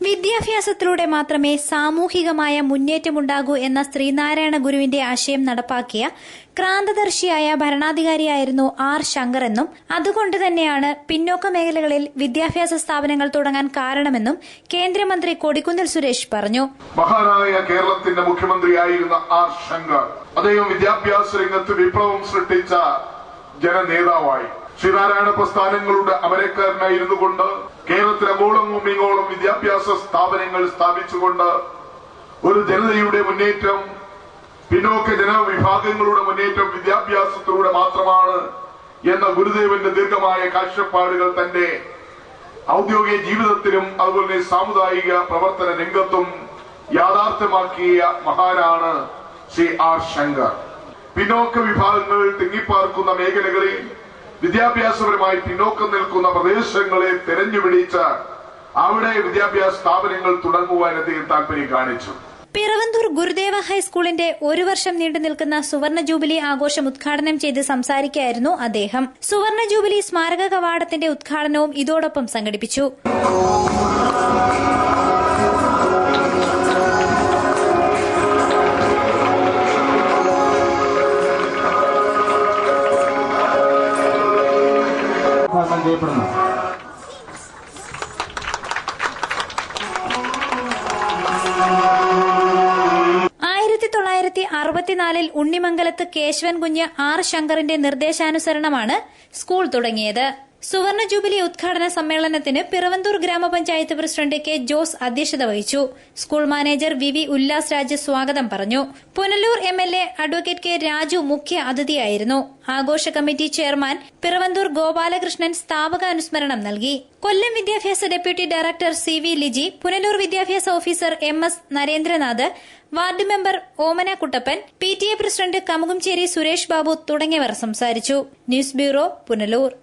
വിദ്യാഭ്യാസത്തിലൂടെ മാത്രമേ സാമൂഹികമായ മുന്നേറ്റമുണ്ടാകൂ എന്ന ശ്രീനാരായണ ഗുരുവിന്റെ ആശയം നടപ്പാക്കിയ ക്രാന്തദർശിയായ ഭരണാധികാരിയായിരുന്നു ആർ ശങ്കർ എന്നും അതുകൊണ്ട് തന്നെയാണ് പിന്നോക്ക മേഖലകളിൽ വിദ്യാഭ്യാസ സ്ഥാപനങ്ങൾ തുടങ്ങാൻ കാരണമെന്നും കേന്ദ്രമന്ത്രി കൊടിക്കുന്നിൽ സുരേഷ് പറഞ്ഞു. മഹാനായ കേരളത്തിന്റെ മുഖ്യമന്ത്രിയായിരുന്ന ആർ ശങ്കർ അദ്ദേഹം വിദ്യാഭ്യാസ രംഗത്ത് വിപ്ലവം സൃഷ്ടിച്ച ജനനേതാവായി. ശ്രീനാരായണ പ്രസ്ഥാനങ്ങളുടെ അമരക്കാരനായിരുന്നു കൊണ്ട് കേരളത്തിൽ അങ്ങോളവും ഇങ്ങോളം വിദ്യാഭ്യാസ സ്ഥാപനങ്ങൾ സ്ഥാപിച്ചുകൊണ്ട് ഒരു ജനതയുടെ മുന്നേറ്റം, പിന്നോക്ക ജനവിഭാഗങ്ങളുടെ മുന്നേറ്റം വിദ്യാഭ്യാസത്തിലൂടെ മാത്രമാണ് എന്ന ഗുരുദേവന്റെ ദീർഘമായ കാഴ്ചപ്പാടുകൾ തന്റെ ഔദ്യോഗിക ജീവിതത്തിലും അതുപോലെ സാമുദായിക പ്രവർത്തന രംഗത്തും യാഥാർത്ഥ്യമാക്കിയ മഹാനാണ് ശ്രീ ആർ ശങ്കർ. പിന്നോക്ക വിഭാഗങ്ങൾ തിങ്ങിപ്പാർക്കുന്ന മേഖലകളിൽ വിദ്യാഭ്യാസപരമായി പിന്നോക്കം നിൽക്കുന്ന പ്രദേശങ്ങളെ തെരഞ്ഞുപിടിച്ച് അവിടെ വിദ്യാഭ്യാസ സ്ഥാപനങ്ങൾ തുടങ്ങുവാൻ അദ്ദേഹം താൽപര്യം കാണിച്ചു. പിറവന്തൂർ ഗുരുദേവ ഹൈസ്കൂളിന്റെ ഒരു വർഷം നീണ്ടു നിൽക്കുന്ന സുവർണ ജൂബിലി ആഘോഷം ഉദ്ഘാടനം ചെയ്ത് സംസാരിക്കുകയായിരുന്നു അദ്ദേഹം. സുവർണ ജൂബിലി സ്മാരക കവാടത്തിന്റെ ഉദ്ഘാടനവും ഇതോടൊപ്പം സംഘടിപ്പിച്ചു. ചെയ്യപ്പെടുന്നു. 1964 ഉണ്ണിമംഗലത്ത് കേശവൻ കുഞ്ഞ് ആർ ശങ്കറിന്റെ നിർദ്ദേശാനുസരണമാണ് സ്കൂൾ തുടങ്ങിയത്. സുവർണ ജൂബിലി ഉദ്ഘാടന സമ്മേളനത്തിന് പിറവന്തൂർ ഗ്രാമപഞ്ചായത്ത് പ്രസിഡന്റ് കെ ജോസ് അധ്യക്ഷത വഹിച്ചു. School manager V Ullas Raj സ്വാഗതം പറഞ്ഞു. Punalur MLA advocate K Raju മുഖ്യ അതിഥിയായിരുന്നു. ആഘോഷ കമ്മിറ്റി ചെയർമാൻ പിറവന്തൂർ ഗോപാലകൃഷ്ണൻ സ്ഥാപക അനുസ്മരണം നൽകി. കൊല്ലം വിദ്യാഭ്യാസ deputy director CV Liji, Punalur വിദ്യാഭ്യാസ officer MS Narendranath, ward member Omana Kuttappan, PTA president Kamukumchery Suresh Babu തുടങ്ങിയവർ സംസാരിച്ചു. News bureau, Punalur.